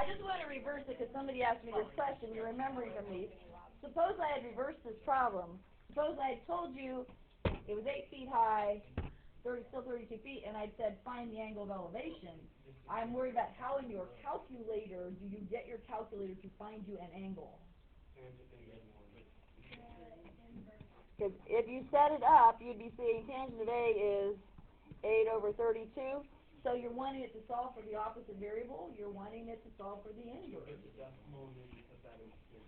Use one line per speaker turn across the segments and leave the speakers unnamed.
I just want to reverse it because somebody asked me this question. You're remembering from these. Suppose I had reversed this problem. Suppose I had told you it was 8 feet high, still 32 feet, and I'd said find the angle of elevation. I'm worried about how in your calculator do you get your calculator to find you an angle. Because if you set it up, you'd be seeing tangent of A is 8 over 32. So you're wanting it to solve for the opposite variable. You're wanting it to solve for the inverse.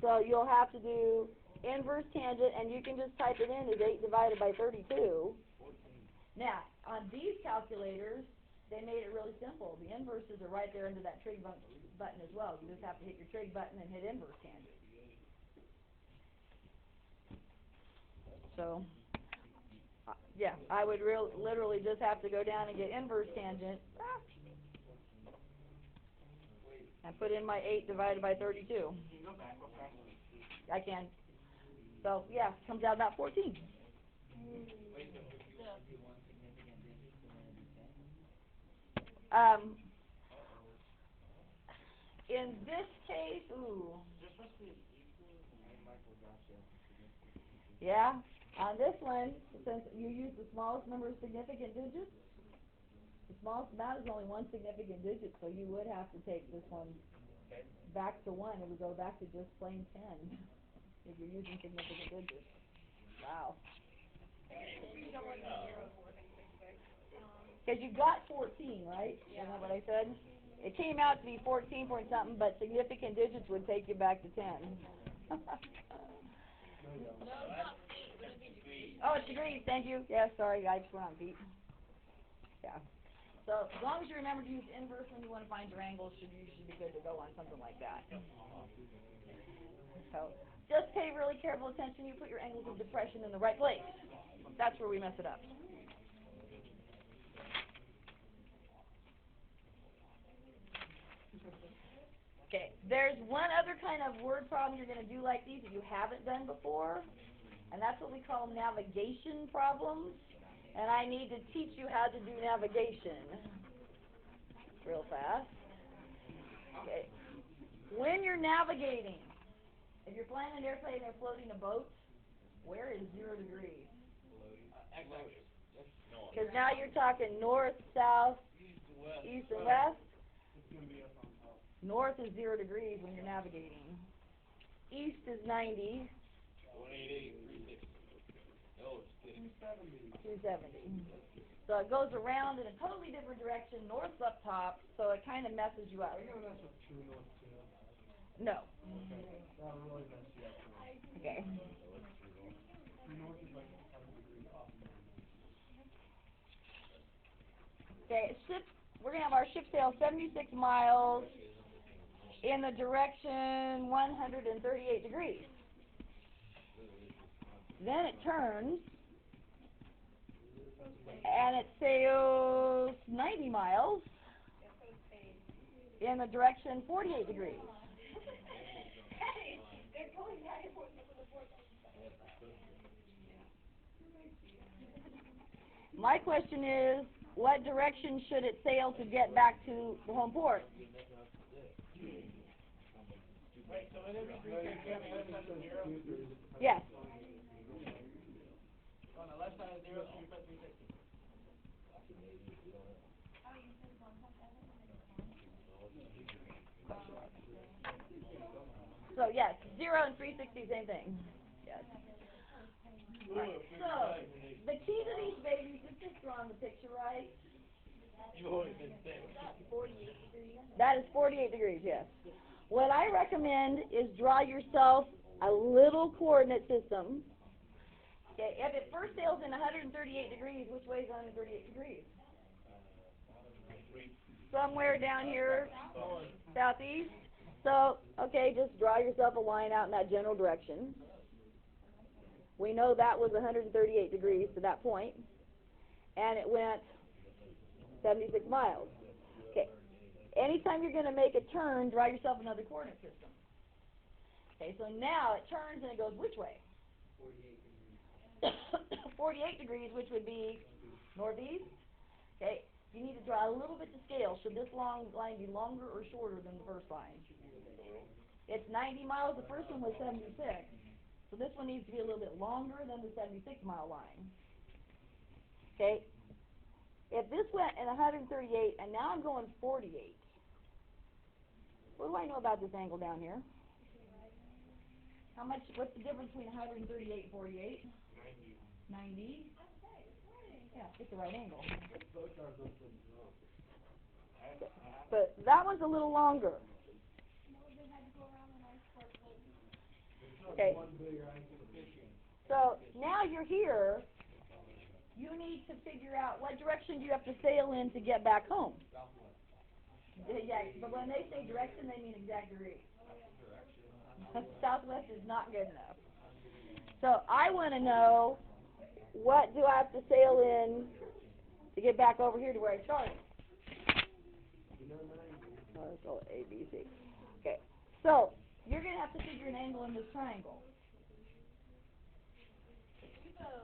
So you'll have to do inverse tangent, and you can just type it in as 8 divided by 32. Now, on these calculators, they made it really simple. The inverses are right there under that trig button as well. You just have to hit your trig button and hit inverse tangent. So, yeah, I would literally just have to go down and get inverse tangent and put in my 8 divided by 32. I can. So, yeah, comes out about 14. In this case, yeah, on this one, since you use the smallest number of significant digits, the smallest amount is only one significant digit, so you would have to take this one back to 1. It would go back to just plain 10 if you're using significant digits. Wow. Because you got 14, right? Yeah. Isn't that what I said? It came out to be 14 point something, but significant digits would take you back to 10. Oh, it's degrees. Thank you. Yeah, sorry, I just went on feet. Yeah. So as long as you remember to use inverse when you want to find your angles, you should be good to go on something like that. So just pay really careful attention. You put your angles of depression in the right place. That's where we mess it up. Okay, there's one other kind of word problem you're going to do like these that you haven't done before, and that's what we call navigation problems. And I need to teach you how to do navigation real fast. Okay. When you're navigating, if you're flying an airplane or floating a boat, where is 0 degrees? Because now you're talking north, south, east, and west. North is 0 degrees when you're navigating. East is 90. 270. So it goes around in a totally different direction. North's up top, so it kind of messes you up. No. Okay. Okay, we're going to have our ship sail 76 miles in the direction 138 degrees. Then it turns, and it sails 90 miles in the direction 48 degrees. My question is, what direction should it sail to get back to the home port? Yes.
On the left side of 0, you put 360.
So yes, 0 and 360, same thing. Yes. Right. So the key to these babies is just drawing the picture right. That is 48 degrees, yes. What I recommend is draw yourself a little coordinate system. Okay, if it first sails in 138 degrees, which way is 138 degrees? Somewhere down here, southeast. So, okay, just draw yourself a line out in that general direction. We know that was 138 degrees to that point, and it went 76 miles. Okay, anytime you're going to make a turn, draw yourself another coordinate system. Okay, so now it turns and it goes which way? 48 degrees, which would be northeast. Okay, you need to draw a little bit to scale. Should this long line be longer or shorter than the first line? It's 90 miles. The first one was 76. So this one needs to be a little bit longer than the 76-mile line. Okay? If this went at 138 and now I'm going 48, what do I know about this angle down here? How much, what's the difference between 138 and 48? 90. Yeah, it's the right angle. But that one's a little longer. Okay. So now you're here. You need to figure out what direction do you have to sail in to get back home. Yeah, but when they say direction, they mean exact degrees. Southwest is not good enough. So I want to know, what do I have to sail in to get back over here to where I started? Let's go A, B, C. Okay. So you're going to have to figure an angle in this triangle.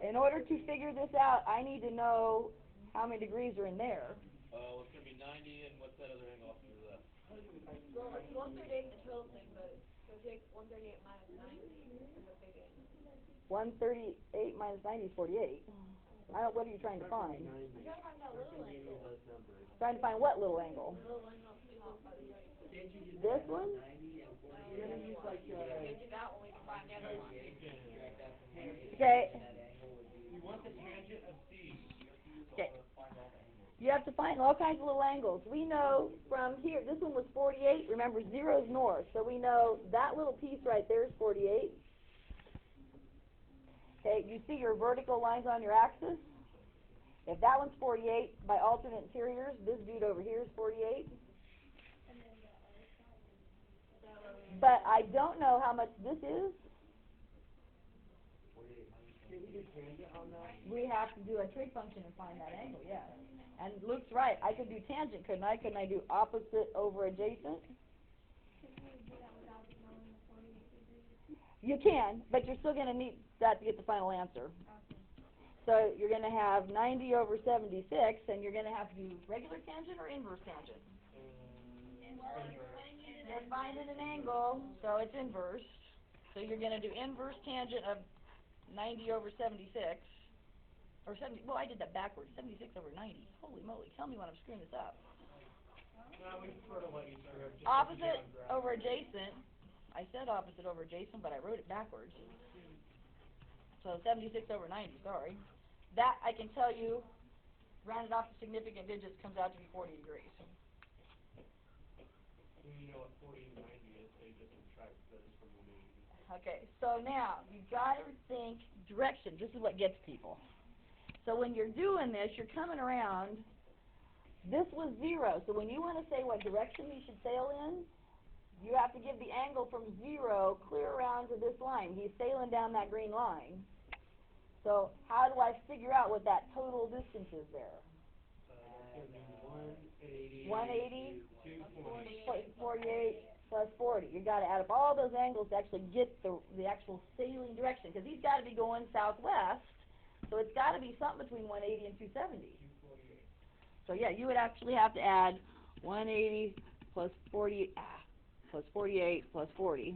In order to figure this out, I need to know how many degrees are in there.
Well, it's going to be 90, and what's that other angle off to the left?
Well, it's 138 the total thing, but so take 138 minus 90 is a big angle.
138 minus 90 is 48. What are you trying to find?
I'm trying to find that little angle.
Trying to find what little angle?
The little angle off by the right.
This one?
Can't do that one, we can find the other one.
Okay.
You want the tangent of C.
Okay. You have to find all kinds of little angles. We know from here, this one was 48. Remember, 0 is north. So we know that little piece right there is 48. Okay, you see your vertical lines on your axis? If that one's 48 by alternate interiors, this dude over here is 48. But I don't know how much this is. We have to do a trig function and find that angle, yes. And Luke's right. I could do tangent, couldn't I? Couldn't I do opposite over adjacent? You can, but you're still going to need that to get the final answer. So you're going to have 90 over 76, and you're going to have to do regular tangent or inverse tangent. They're finding an angle, so it's inverse. So you're going to do inverse tangent of 90 over 76. Or 70, well, I did that backwards. 76 over 90. Holy moly, tell me when I'm screwing this up.
No, we sort of let you screw it.
Opposite over adjacent. I said opposite over adjacent, but I wrote it backwards. So 76 over 90, sorry. That, I can tell you, rounded off to significant digits, comes out to be 40 degrees.
You know what 40 and 90 is, so you just subtract those from the 80.
Okay, so now, you've got to think direction. This is what gets people. So when you're doing this, you're coming around. This was 0, so when you want to say what direction you should sail in, you have to give the angle from 0 clear around to this line. He's sailing down that green line. So how do I figure out what that total distance is there? 180 plus 48 plus 40. You've got to add up all those angles to actually get the actual sailing direction, because he's got to be going southwest, so it's got to be something between 180 and 270. So yeah, you would actually have to add 180 plus 40 plus 48 plus 40.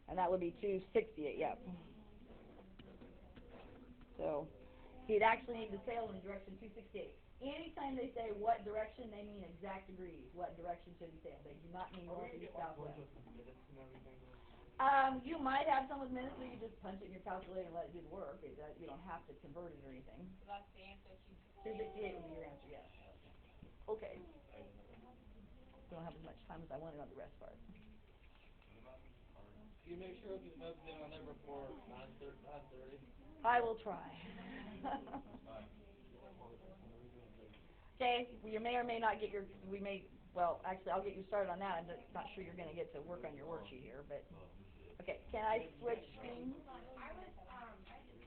And that would be 268, yep. So he'd actually need to sail in the direction 268. Anytime they say what direction, they mean exact degrees. What direction should he sail? They do not mean north, east, southwest. You might have some with minutes, or you just punch it in your calculator and let it do the work. You don't have to convert it or anything.
So that's the answer,
268 would be your answer, yes. Okay. Don't have as much time as I wanted on the rest part.
You make sure you have it on there before 9:30.
I will try. Okay, you may or may not get well, actually, I'll get you started on that. I'm just not sure you're going to get to work on your worksheet here, but, okay, can I switch screens?
I just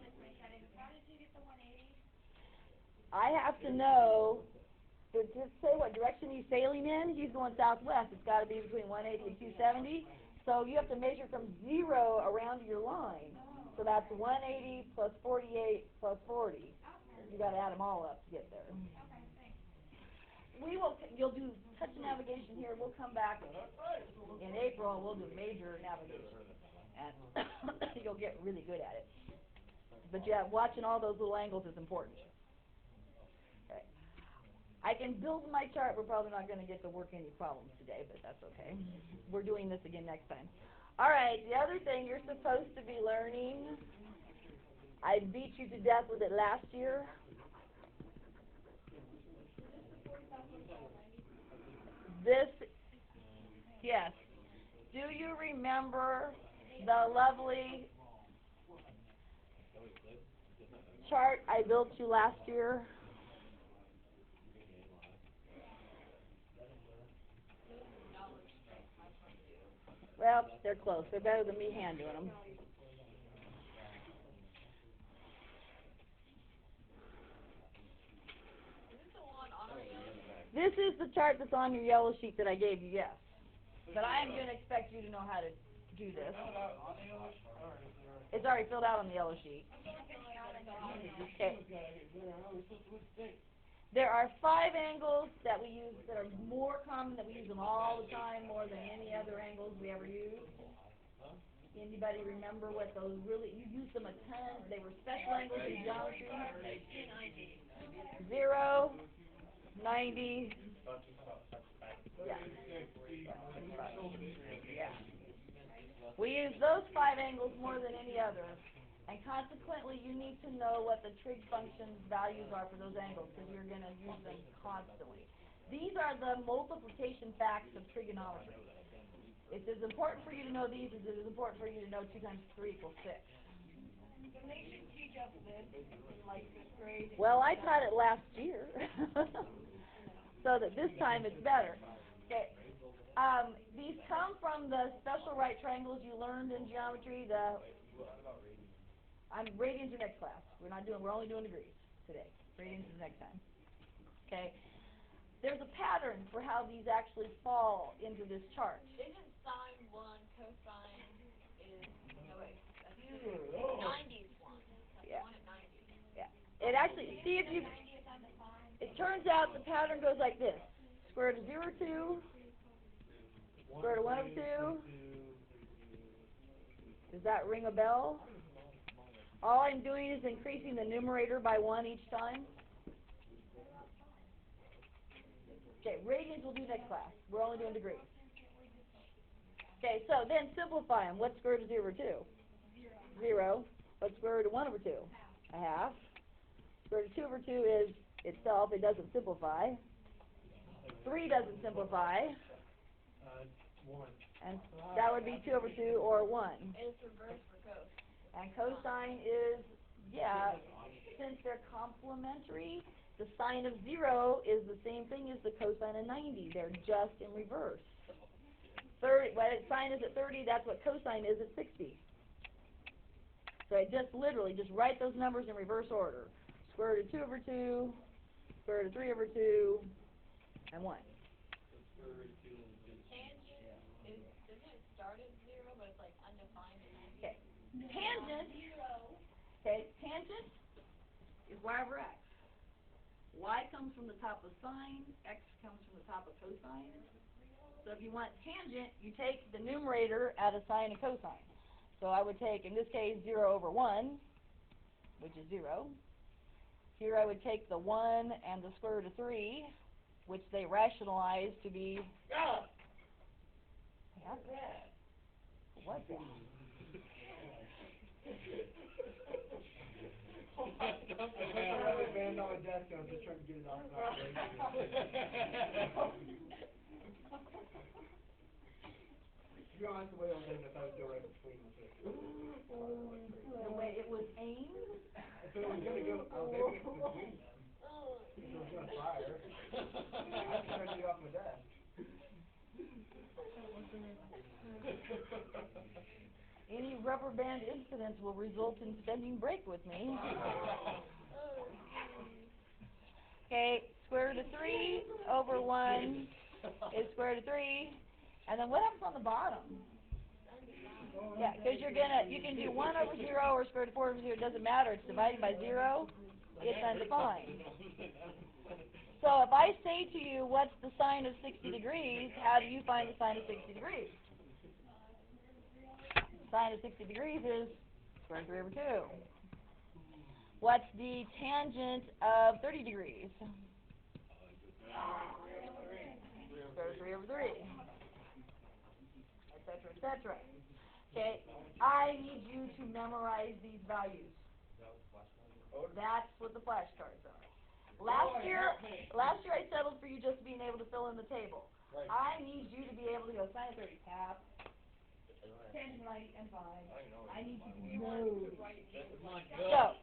clicked my settings. How did you get the 180?
I have to know, to say what direction he's sailing in. He's going southwest. It's got to be between 180 and 270. So you have to measure from 0 around your line. So that's 180 plus 48 plus 40. You got to add them all up to get there. You'll do touch navigation here. We'll come back in April and we'll do major navigation. And you'll get really good at it. But yeah, watching all those little angles is important. Okay. I can build my chart. We're probably not going to get to work any problems today, but that's okay. We're doing this again next time. All right, the other thing you're supposed to be learning, I beat you to death with it last year. This, yes. Do you remember the lovely chart I built you last year? Well, they're close. They're better than me hand doing them. This is the chart that's on your yellow sheet that I gave you, yes. But I am going to expect you to know how to do this. It's already filled out on the yellow sheet. Okay. There are 5 angles that we use that are more common, that we use them all the time, more than any other angles we ever use. Anybody remember what those really, you used them a ton, they were special angles in geometry? 0, 90, yeah. Yeah. We use those 5 angles more than any other, and consequently you need to know what the trig function's values are for those angles, because you're going to use them constantly. These are the multiplication facts of trigonometry. It's as important for you to know these as it is important for you to know 2 times 3 equals 6.
Then they should teach us this in like 5th grade.
Well, I taught it last year, so that this time it's better. Okay. These come from the special right triangles you learned in geometry. Radians are next class. We're only doing degrees today. Radians is next time. Okay. There's a pattern for how these actually fall into this chart.
Isn't sine 1, cosine is, no wait, that's 90 is 1. That's
Yeah.
1 at 90.
Yeah. It actually, see if you, it turns out the pattern goes like this. Square root of 0 2, square root of 1 over 2. Does that ring a bell? All I'm doing is increasing the numerator by 1 each time. Okay, radians we'll do next class. We're only doing degrees. Okay, so then simplify them. What's square root of 0 over 2? 0. What's square root of 1 over 2? A half. Square root of 2 over 2 is itself. It doesn't simplify. 3 doesn't simplify.
1.
And that would be 2 over 2 or 1.
And it's reversed for cos.
And cosine is, yeah, since they're complementary, the sine of 0 is the same thing as the cosine of 90. They're just in reverse. 30, what sine is at 30, that's what cosine is at 60. So I just literally just write those numbers in reverse order. Square root of 2 over 2, square root of 3 over 2, and 1.
Tangent is, doesn't it start at 0, but it's like undefined at 90?
Okay. Tangent, okay, tangent is y over x. Y comes from the top of sine, x comes from the top of cosine. So if you want tangent, you take the numerator out of sine and cosine. So I would take, in this case, 0 over 1, which is 0. Here I would take the 1 and the square root of 3, which they rationalize to be... What's that?
I have a band on my desk and I'm just trying to get it off. To be honest, the way I was aiming, I thought it would go right between the two.
The way it was aimed?
If it was going to go, I was aiming it between them. So it was going to fire. I was trying to get it off my desk.
Any rubber band incidents will result in spending break with me. Okay, square root of 3 over 1 is square root of 3. And then what happens on the bottom? Yeah, because you can do 1 over 0 or square root of 4 over 0. It doesn't matter. It's divided by 0. it's undefined. So if I say to you, what's the sine of 60 degrees, how do you find the sine of 60 degrees? Sine of 60 degrees is square root of 3 over 2. What's the tangent of 30 degrees? Square root of 3 over 3. Etc., etc. Okay, I need you to memorize these values. That's what the flashcards are. Last year I settled for you just being able to fill in the table. I need you to be able to go sine of 30 half, tangent 90 and 5. I need you to know. So,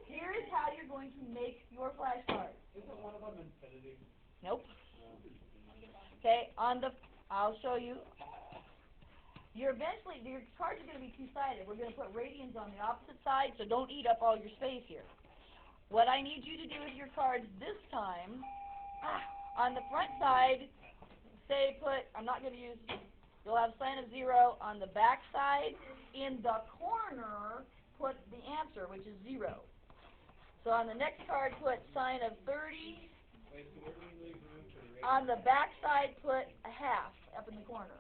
here's how you're going to make your flashcards.
Isn't one of them infinity?
Nope. Okay, I'll show you. Your cards are going to be two-sided. We're going to put radians on the opposite side, so don't eat up all your space here. What I need you to do with your cards this time, on the front side, I'm not going to use, you'll have sine of 0. On the back side, in the corner, put the answer, which is 0. So on the next card, put sine of 30. On the back side, put a half up in the corner.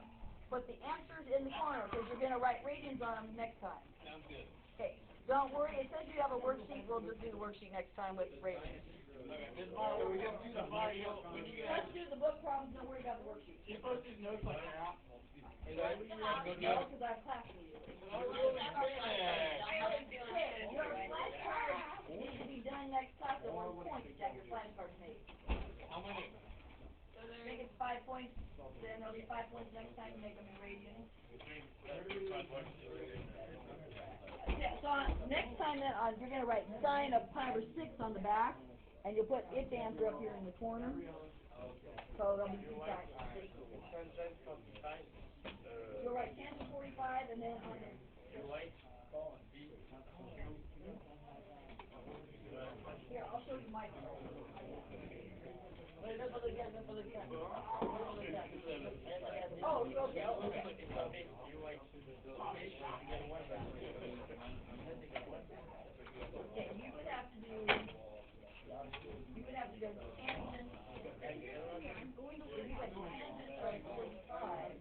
Put the answers in the corner, because you're going to write radians on them next time.
Sounds good.
Okay, don't worry, it says you have a worksheet, we'll just do the worksheet next time with radians. Let's do the book problems, don't worry about the worksheet.
You post these notes like an app.
No, because I have class for you. Okay, your flashcards need to be done next class at 1 point to get your flashcards made.
How many?
I think it's 5 points, then there'll be 5 points next time to make them in radians. Yeah, so next time then, you're going to write sine of pi over 6 on the back, and you'll put its answer up here in the corner. So there'll be two sides. You'll write tangent 45, and then on the... Here, I'll show you my card. Oh, okay. Okay, you would have to go tangent. I'm going to do a tangent of 45.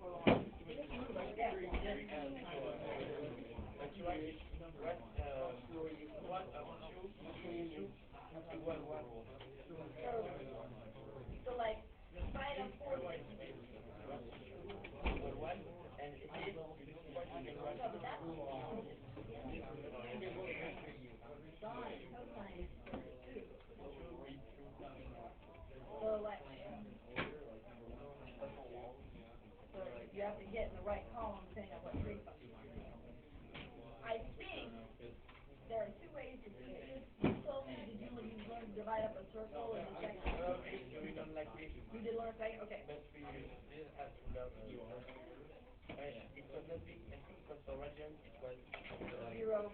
So like, sine of 40. No, but that's so like, so you have to get in the right column depending on what trig function you're using. I think there are two ways to do this. You told me you learn to divide up a circle in the section. You did learn that? Okay. Zero,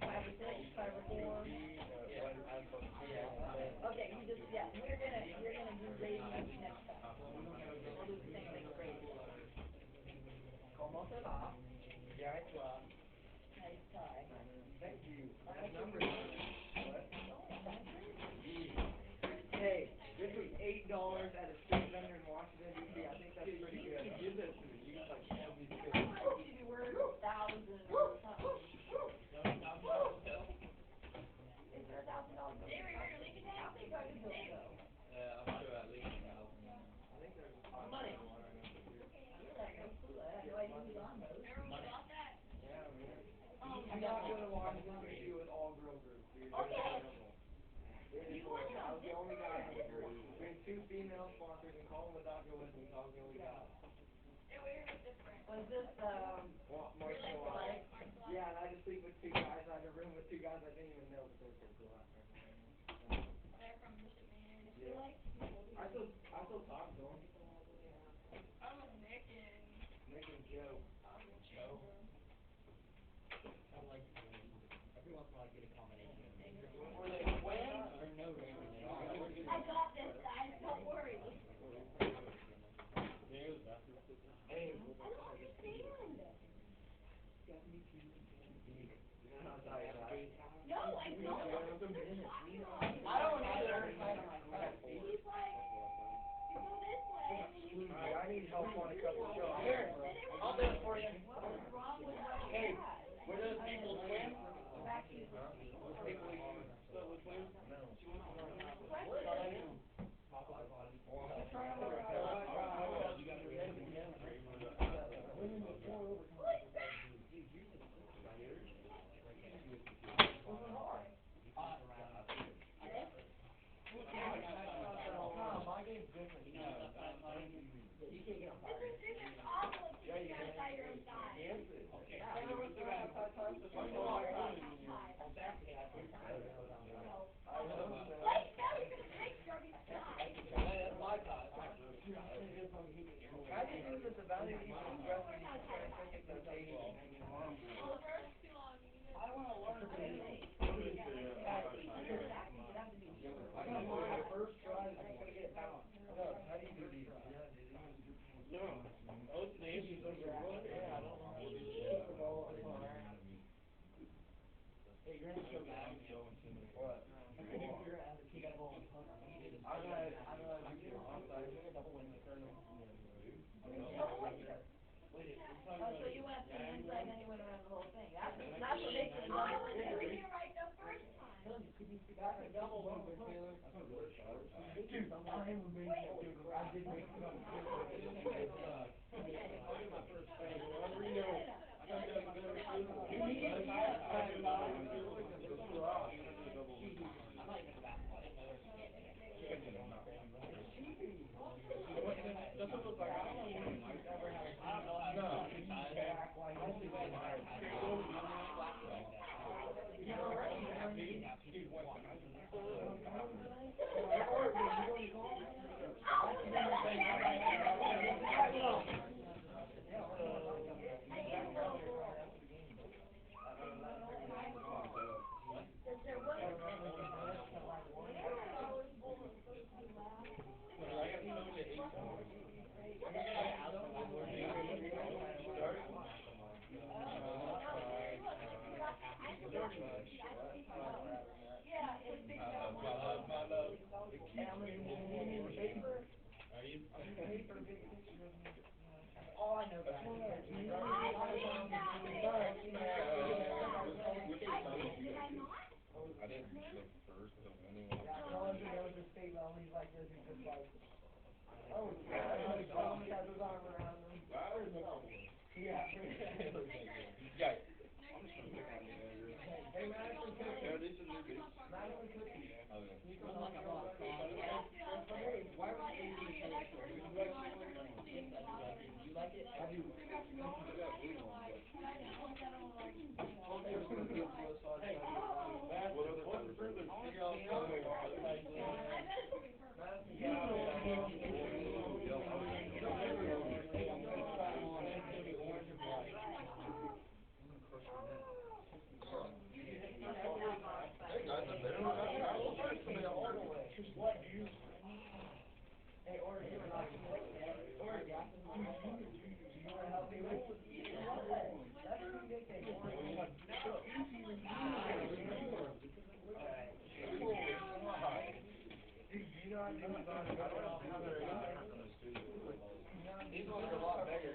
5 or 6, 5 or 4. Okay, we're gonna do radians next time. We'll do the same thing with radians. Como se va? Nice tie.
Thank you.
That number.
Hey, this was $8 at a street vendor in Washington, D.C. I think that's pretty good. Give this to me. You got like every
You'd be worth 1,000 or something. Is there $1,000? I'll think I could go.
I'm sure at least now.
Money. I had no idea who's on those.
Everyone got that?
I'm not going to Washington, D.C. with all girl groups, dude.
Okay.
I was the only guy in the group. We had 2 female sponsors, and Colin was out here with me, so I was the only guy.
It was different.
Was this,
Martial arts. Yeah, and I just sleep with 2 guys. I had a room with 2 guys I didn't even know, but they were pretty cool out there.
They're from Michigan.
Yeah. I still talk to them.
I'm with Nick and
Nick and Joe.
Joe.
Every once in a while I get a combination of names.
Were they twins?
Or no, really.
I got this, guys, don't worry.
Hey.
I don't understand.
You know how to tie a tie?
No, I don't.
I don't either.
He's like, you go this way, and then you
Alright, I need help on a couple of shows.
Here, I'll do it for you.
what's wrong with what you
Hey,
had?
were those people twins?
My game's different.
This is awful if you guys by your own side. Like, no, you're gonna take Darby's side.
I just use it the value of each expression in each scientific notation.
Well, the first too long, you can just.
I wanna learn to do first try, I gotta get it balanced. How do you do these?
No. Most of the issues are
Yeah, I don't know. Hey, you're gonna show me. What? You're gonna have to keep that ball in the punt. I'm gonna do it onside. You're gonna double wing the turn.
Oh, so you went to the inside and then you went around the whole thing. That's what makes it fun.
You did it right the first time.
That's a double wing, but Taylor. Dude, I am amazing. Dude, I did make it up. All I know is he's like this, he's just like, oh, yeah, he has his arm around him. Yeah. Hey, Madison Cookie. Madison Cookie. Hey, why would you do this? You like it? I do. Hey, Ori, you were not Ori, you want to help me with that's a good thing, Ori. Dude, you know I do these ones are a lot bigger.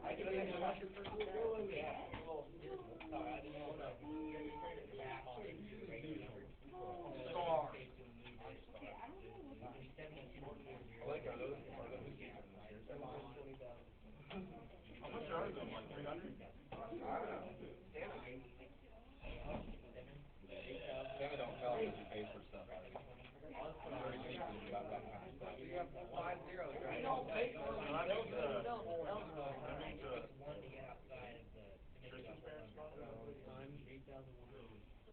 I can even watch your first video. Yeah. Sorry, I didn't know that. Back on into the regular number. Star.
Like, are those how much are they? Like 300? I don't know. Sammy don't tell us he pays for stuff. I'm very secretive about that kind of stuff.
You have 5 zeros, right?